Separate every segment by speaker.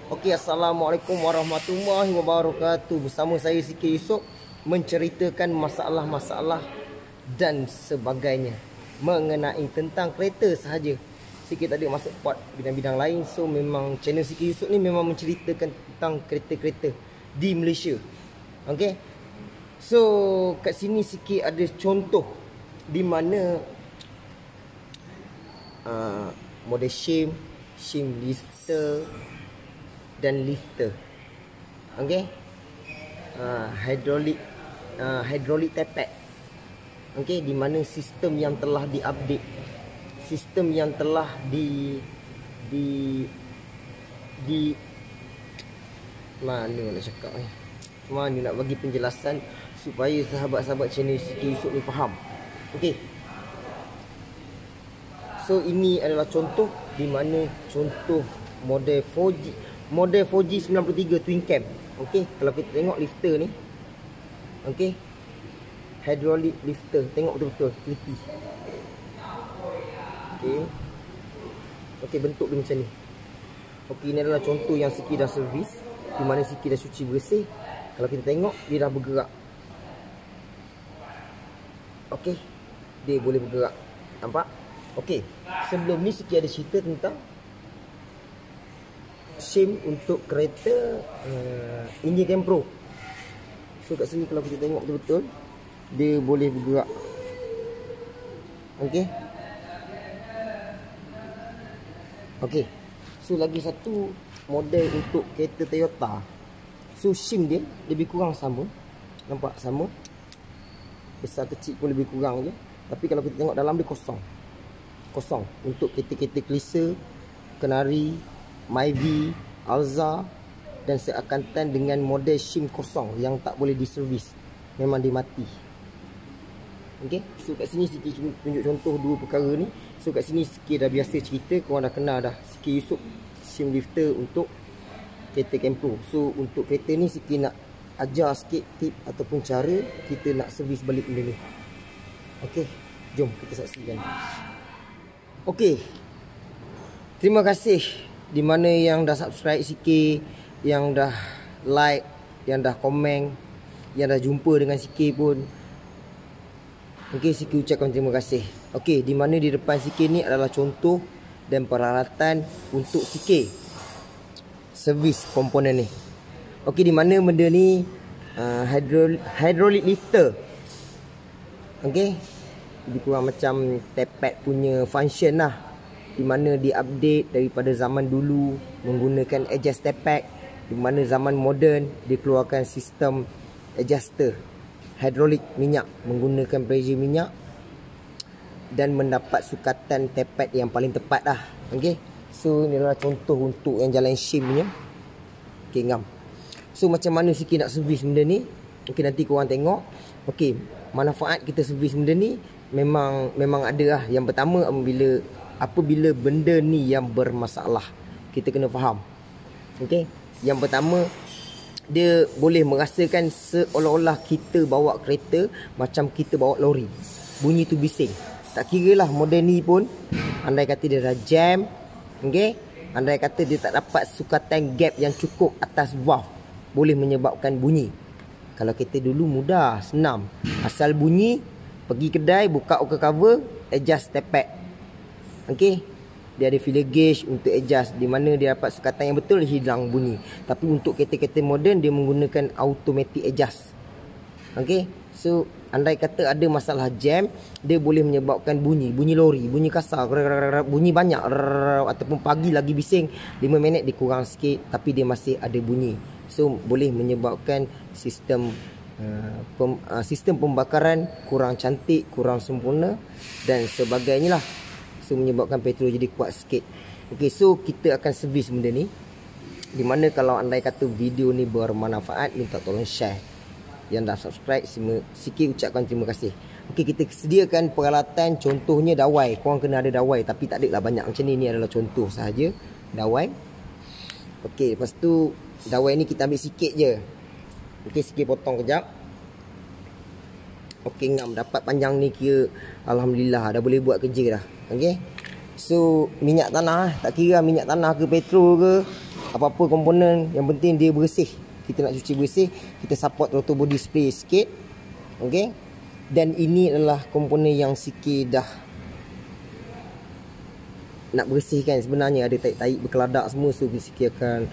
Speaker 1: Okey, Assalamualaikum warahmatullahi wabarakatuh. Bersama saya Sikit Yusof menceritakan masalah-masalah dan sebagainya mengenai tentang kereta sahaja. Sikit tak ada masuk part bidang-bidang lain. So memang channel Sikit Yusof ni memang menceritakan tentang kereta-kereta di Malaysia. Okey. So kat sini sikit ada contoh di mana model shim lifter dan lifter. Okey. Hidrolik tepek. Okey, di mana sistem yang telah diupdate, sistem yang telah di mana nak cakap ni, mana nak bagi penjelasan supaya sahabat-sahabat channel Sikit Yusof ni faham. Okey. So ini adalah contoh di mana contoh model 4G 93 twin cam. Okey, kalau kita tengok lifter ni. Okey. Hydraulic lifter, tengok betul-betul teliti. Okey. Okey, bentuk dia macam ni. Okey, ini adalah contoh yang Sikit dah servis, di mana Sikit dah cuci bersih. Kalau kita tengok dia dah bergerak. Okey. Dia boleh bergerak. Nampak? Okey. Sebelum ni Sikit ada cerita tentang shim untuk kereta Injin Cam Pro. So kat sini kalau kita tengok betul-betul dia boleh bergerak. Okey. Okey. So lagi satu model untuk kereta Toyota. So shim dia lebih kurang sama. Nampak sama. Besar kecil pun lebih kurang je. Tapi kalau kita tengok dalam dia kosong. Kosong untuk kereta-kereta Kelisa, Kenari, Myvi, Alza dan seakantan dengan model shim kosong yang tak boleh diservis. Memang dia mati. Okey, so kat sini Sikit tunjuk contoh dua perkara ni. So kat sini Sikit dah biasa cerita, korang dah kenal dah Sikit Yusof shim lifter untuk kereta Cam Pro. So untuk kereta ni Sikit nak ajar sikit tip ataupun cara kita nak servis balik benda ni. Okey, jom kita saksikan. Okey. Terima kasih di mana yang dah subscribe Sikit, yang dah like, yang dah komen, yang dah jumpa dengan Sikit pun. Okey, Sikit ucapkan terima kasih. Okey, di mana di depan Sikit ni adalah contoh dan peralatan untuk Sikit servis komponen ni. Okey, di mana benda ni hydraulic lifter. Okey, lebih kurang macam tepek punya function lah, di mana diupdate daripada zaman dulu menggunakan adjust tepek, di mana zaman moden dia keluarkan sistem adjuster hidrolik minyak menggunakan pressure minyak dan mendapat sukatan tepek yang paling tepat lah. Okey, so ini adalah contoh untuk yang jalan shim punya. Okey, ngam. So macam mana Sikit nak servis benda ni? Okey, nanti korang tengok. Okey, manfaat kita servis benda ni memang ada lah. Yang pertama, apabila benda ni yang bermasalah, kita kena faham. Okey, yang pertama, dia boleh merasakan seolah-olah kita bawa kereta macam kita bawa lori. Bunyi tu bising. Tak kira lah model ni pun, andai kata dia dah jam, okey, andai kata dia tak dapat sukatan gap yang cukup atas valve, boleh menyebabkan bunyi. Kalau kereta dulu mudah, senang. Asal bunyi, pergi kedai, buka cover, adjust tepek. Okey, dia ada filler gauge untuk adjust, di mana dia dapat sukatan yang betul, hilang bunyi. Tapi untuk kereta-kereta moden dia menggunakan automatic adjust. Okey, so andai kata ada masalah jam, dia boleh menyebabkan bunyi lori, bunyi kasar, bunyi banyak, ataupun pagi lagi bising, 5 minit dikurang sikit tapi dia masih ada bunyi. So boleh menyebabkan sistem pembakaran kurang cantik, kurang sempurna dan sebagainya lah. So menyebabkan petrol jadi kuat sikit. Okey, so kita akan servis benda ni. Di mana kalau andai kata video ni bermanfaat, minta tolong share. Yang dah subscribe, Sikit ucapkan terima kasih. Okey, kita sediakan peralatan, contohnya dawai. Korang kena ada dawai, tapi tak ada lah banyak macam ni. Ni adalah contoh sahaja dawai. Okey, lepas tu dawai ni kita ambil sikit je. Okey, Sikit potong kejap. Okey, ngam, dapat panjang ni kira alhamdulillah dah boleh buat kerja dah. Okey. So minyak tanah, tak kira minyak tanah ke petrol ke, Apa-apa komponen, yang penting dia bersih. Kita nak cuci bersih, kita support rotor body spray sikit. Okey. Dan ini adalah komponen yang sikit dah nak bersihkan. Sebenarnya ada taik-taik berkeladak semua, so sikit akan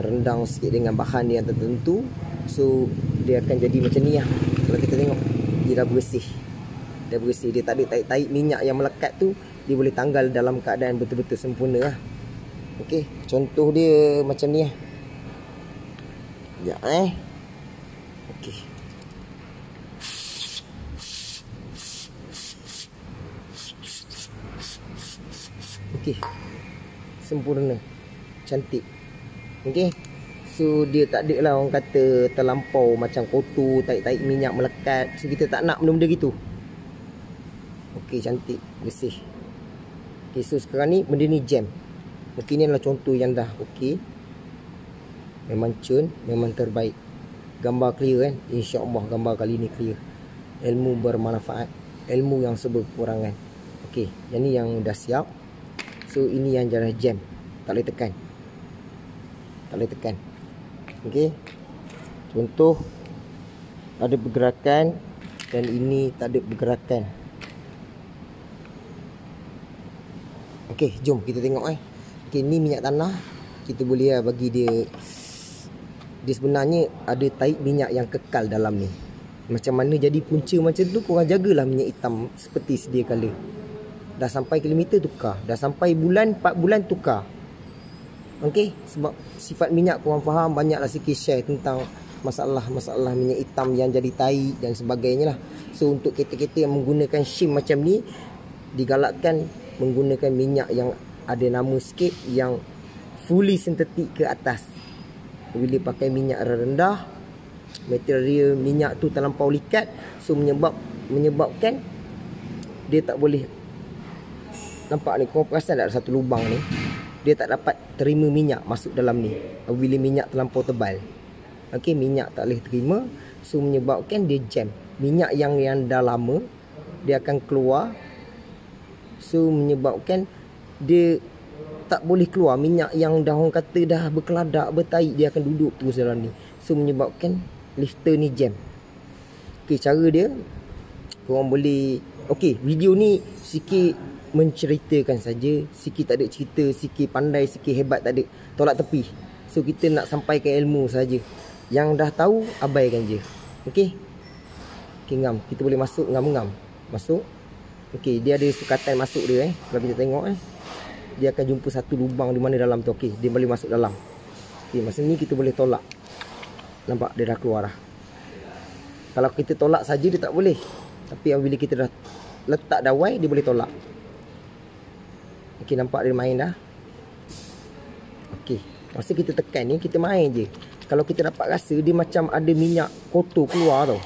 Speaker 1: rendang sikit dengan bahan yang tertentu. So dia akan jadi macam ni lah. Kalau kita tengok, dia dah bersih. Dah bersih, dia tak ada taik-taik minyak yang melekat tu. Dia boleh tanggal dalam keadaan betul-betul sempurna lah. Okey, contoh dia macam ni lah. Ya, okey. Okey. Sempurna. Cantik. Okey. So dia tak ada lah orang kata terlampau macam kotor, taik-taik minyak melekat. So kita tak nak benda-benda gitu. Okey, cantik, bersih. Okey, so sekarang ni benda ni jam. Okey, ni adalah contoh yang dah okey. Memang cun, memang terbaik. Gambar clear kan? InsyaAllah gambar kali ni clear. Ilmu bermanfaat, ilmu yang seberkurangan. Okey, yang ni yang dah siap. So ini yang jalan jam. Tak boleh tekan. Tak boleh tekan. Okey. Contoh ada pergerakan dan ini tak ada pergerakan. Okey, jom kita tengok Okey, ni minyak tanah. Kita boleh bagi dia sebenarnya ada taik minyak yang kekal dalam ni. Macam mana jadi punca macam tu, korang jagalah minyak hitam seperti sedia kala. Dah sampai kilometer tukar, dah sampai bulan 4 bulan tukar. Okey, sebab sifat minyak korang faham, banyaklah sikit share tentang masalah-masalah minyak hitam yang jadi taik dan sebagainya lah. So untuk kereta-kereta yang menggunakan shim macam ni, digalakkan menggunakan minyak yang ada nama sikit, yang fully sintetik ke atas. Bila pakai minyak rendah, material minyak tu terlampau likat, so menyebabkan dia tak boleh. Nampak ni, korang perasan tak ada satu lubang ni, dia tak dapat terima minyak masuk dalam ni bila minyak terlampau tebal. Okey, minyak tak boleh terima, so menyebabkan dia jam. Minyak yang dah lama dia akan keluar, so menyebabkan dia tak boleh keluar. Minyak yang dah orang kata dah berkeladak, bertaik, dia akan duduk terus dalam ni, so menyebabkan lifter ni jam. Okey, cara dia korang boleh, okey, video ni sikit menceritakan saja, sikit tak ada cerita, sikit pandai, sikit hebat tak ada, tolak tepi. So kita nak sampaikan ilmu saja. Yang dah tahu abaikan je. Okey. Okey, ngam. Kita boleh masuk ngam-ngam. Masuk. Okey, dia ada sukatan masuk dia Kalau kita tengok dia akan jumpa satu lubang di mana dalam tu. Okey, dia boleh masuk dalam. Okey, masa ni kita boleh tolak. Nampak dia dah keluar dah. Kalau kita tolak saja dia tak boleh. Tapi apabila kita dah letak dawai, dia boleh tolak. Okey, nampak dia main dah. Okey, masa kita tekan ni, kita main je. Kalau kita dapat rasa dia macam ada minyak kotor keluar tau.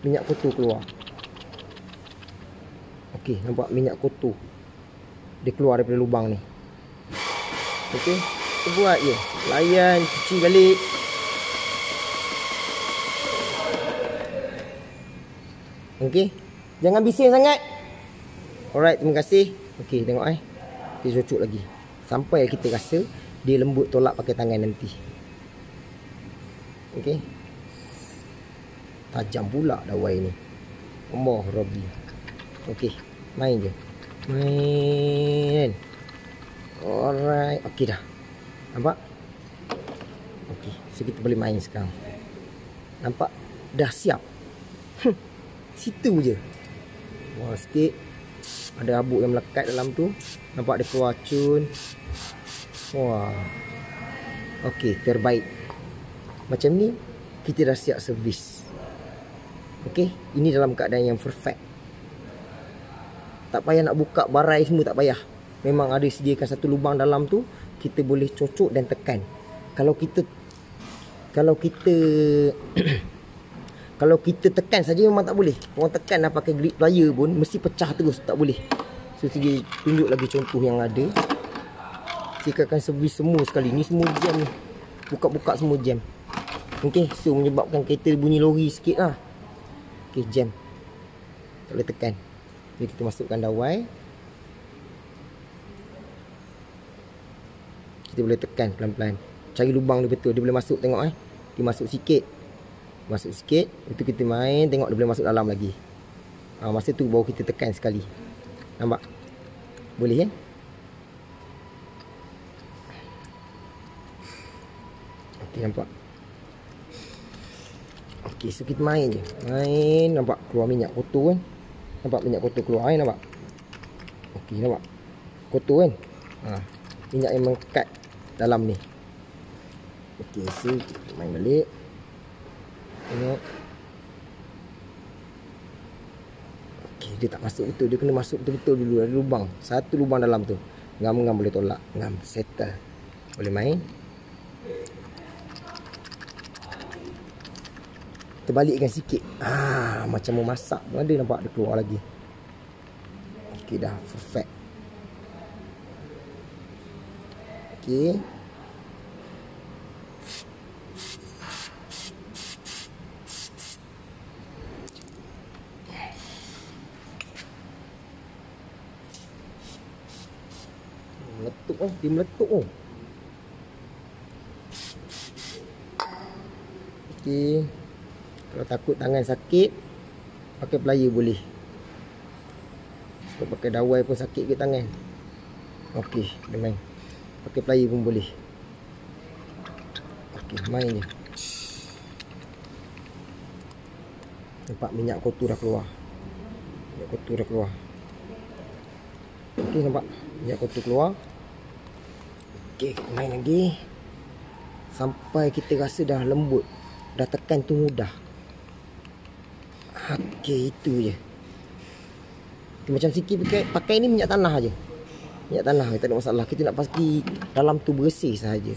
Speaker 1: Minyak kotor keluar. Okey, nampak minyak kotor dia keluar daripada lubang ni. Okey, kita buat je. Layan, cuci balik. Okey, jangan bising sangat. Alright, terima kasih. Okey, tengok kita cucuk lagi sampai kita rasa dia lembut, tolak pakai tangan nanti. Okey, tajam pula dawai ni. Allah Rabbi. Okey, main je. Main. Alright, okey dah. Nampak? Okey, so kita boleh main sekarang. Nampak? Dah siap. Situ je. Wah, sikit ada habuk yang melekat dalam tu. Nampak dia keluar cun. Wah. Okey, terbaik. Macam ni kita dah siap servis. Okey, ini dalam keadaan yang perfect. Tak payah nak buka barai semua, tak payah. Memang ada sediakan satu lubang dalam tu, kita boleh cocok dan tekan. Kalau kita kalau kita tekan saja memang tak boleh. Orang tekan dah pakai grip plier pun mesti pecah terus, tak boleh. So saya tunjuk lagi contoh yang ada. Saya akan servis semua sekali. Ni semua jam ni. Buka-buka semua jam. Okey, so menyebabkan kereta bunyi lori sikit lah. Okey, jam. Tak boleh tekan. Jadi kita masukkan dawai. Kita kita boleh tekan pelan-pelan. Cari lubang dia betul. Dia boleh masuk, tengok dia masuk sikit. Masuk sikit. Itu kita main, tengok dia boleh masuk dalam lagi. Masa tu baru kita tekan sekali. Nampak? Boleh kan? Okey, nampak? Okey, so kita main je. Main, nampak keluar minyak kotor kan? Nampak minyak kotor keluar kan? Nampak? Okey, nampak? Kotor kan? Minyak yang mengkat dalam ni. Okey, so kita main balik. Tengok. Okey, dia tak masuk betul. Dia kena masuk betul-betul dulu. Ada lubang. Satu lubang dalam tu. Ngam-ngam boleh tolak. Ngam, settle. Boleh main. Kita balikkan sikit. Macam memasak. Ada nampak dia keluar lagi. Okey, dah perfect. Okey. Meletup dia meletup Okey. Kalau takut tangan sakit, pakai plier boleh. Kalau pakai dawai pun sakit ke tangan. Okey, dia main. Pakai plier pun boleh. Okey, main je. Nampak minyak kotor dah keluar. Minyak kotor dah keluar. Okey, nampak minyak kotor keluar. Okey, kita main lagi. Sampai kita rasa dah lembut. Dah tekan tu mudah. Okey, itu je. Okay, macam sikit pakai ni minyak tanah je. Minyak tanah, tak ada masalah. Kita nak pasti dalam tu bersih sahaja.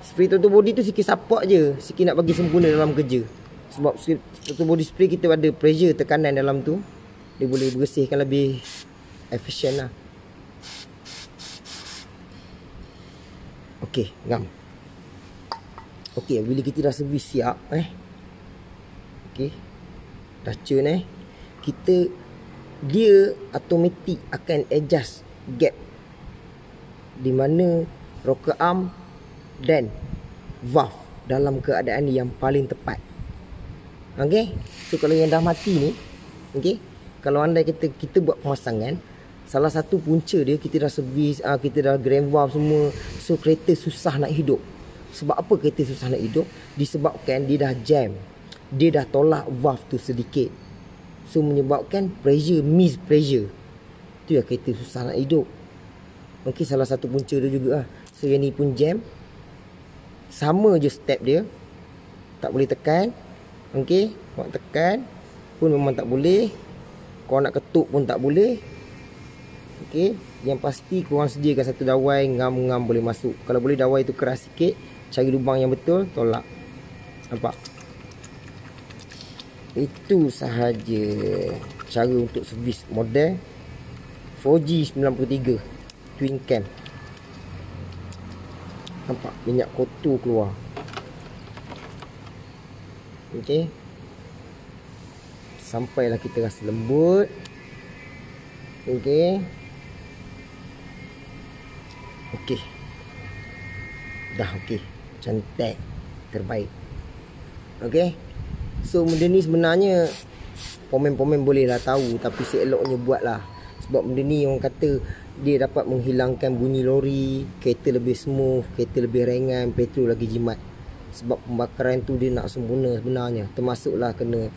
Speaker 1: Spray total body tu sikit sapak je. Sikit nak bagi sempurna dalam kerja. Sebab total body spray kita ada pressure, tekanan dalam tu. Dia boleh bersihkan lebih efisien lah. Okey, ngam. Okey, bila kita dah servis siap okey. Dah cun kita dia automatik akan adjust gap di mana rocker arm dan valve dalam keadaan yang paling tepat. Okey. So kalau yang dah mati ni, okey, kalau andai kita buat pemasangan, salah satu punca dia kita dah servis, kita dah grand valve semua, so kereta susah nak hidup. Sebab apa kereta susah nak hidup? Disebabkan dia dah jam. Dia dah tolak valve tu sedikit. So menyebabkan pressure, miss pressure. Tu yang kereta susah nak hidup. Okey, salah satu punca dia juga. So yang ni pun jam. Sama je step dia. Tak boleh tekan. Okey, kau nak tekan pun memang tak boleh. Kau nak ketuk pun tak boleh. Okey, yang pasti korang sediakan satu dawai, ngam-ngam boleh masuk. Kalau boleh dawai tu keras sikit, cari lubang yang betul, tolak. Nampak? Itu sahaja cara untuk servis model 4G93 twin cam. Nampak minyak kotor keluar. Okey. Sampailah kita rasa lembut. Okey. Okey. Dah okey. Cantik. Terbaik. Okey. So benda ni sebenarnya pomen-pomen bolehlah tahu, tapi seeloknya buatlah. Sebab benda ni orang kata dia dapat menghilangkan bunyi lori, kereta lebih smooth, kereta lebih ringan, petrol lagi jimat. Sebab pembakaran tu dia nak sempurna sebenarnya. Termasuklah kena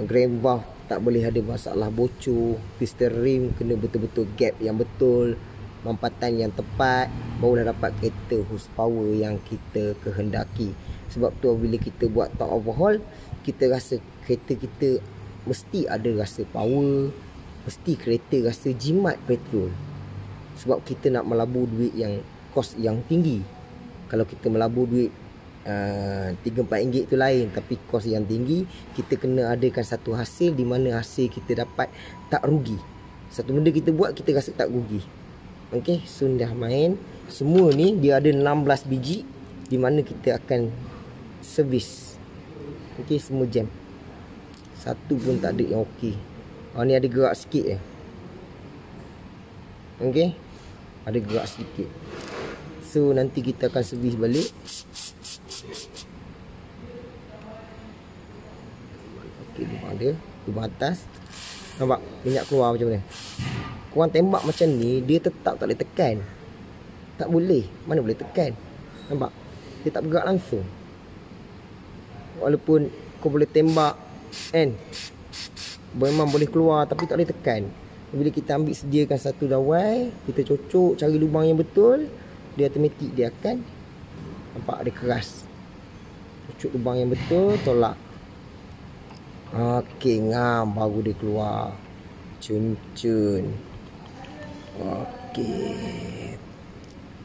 Speaker 1: grand valve tak boleh ada masalah bocor, piston rim kena betul-betul gap yang betul, mampatan yang tepat, barulah dapat kereta horsepower yang kita kehendaki. Sebab tu bila kita buat top overhaul, kita rasa kereta kita mesti ada rasa power, mesti kereta rasa jimat petrol. Sebab kita nak melabur duit yang kos yang tinggi. Kalau kita melabur duit 3-4 ringgit tu lain, tapi kos yang tinggi, kita kena adakan satu hasil di mana hasil kita dapat tak rugi. Satu benda kita buat kita rasa tak rugi. Okey, so dah main. Semua ni dia ada 16 biji di mana kita akan servis. Okey, semua jam. Satu pun tak ada yang okey. Ni ada gerak sikit je. Okey. Ada gerak sedikit. So nanti kita akan servis balik. Okey, lubang dia, lubang atas. Nampak minyak keluar macam ni. Korang tembak macam ni, dia tetap tak boleh tekan. Tak boleh, mana boleh tekan. Nampak? Dia tak bergerak langsung. Walaupun kau boleh tembak kan, memang boleh keluar tapi tak boleh tekan. Bila kita ambil sediakan satu dawai, kita cocok cari lubang yang betul, dia automatik dia akan nampak dia keras. Cocok lubang yang betul, tolak. Okey, ngam baru dia keluar. Cun-cun. Okey.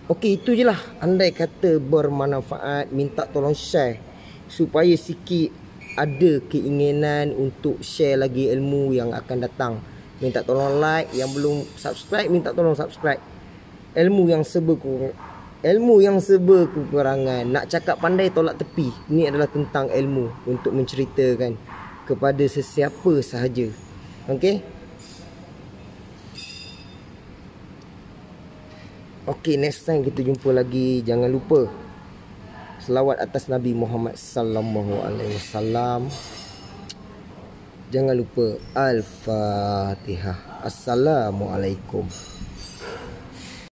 Speaker 1: Okey, itu je lah. Andai kata bermanfaat, minta tolong share supaya sikit ada keinginan untuk share lagi ilmu yang akan datang. Minta tolong like, yang belum subscribe minta tolong subscribe. Ilmu yang serba kekurangan. Nak cakap pandai tolak tepi. Ini adalah tentang ilmu untuk menceritakan kepada sesiapa sahaja. Okey. Okey, next time kita jumpa lagi. Jangan lupa selawat atas Nabi Muhammad sallallahu alaihi wasallam. Jangan lupa Al-Fatihah. Assalamualaikum.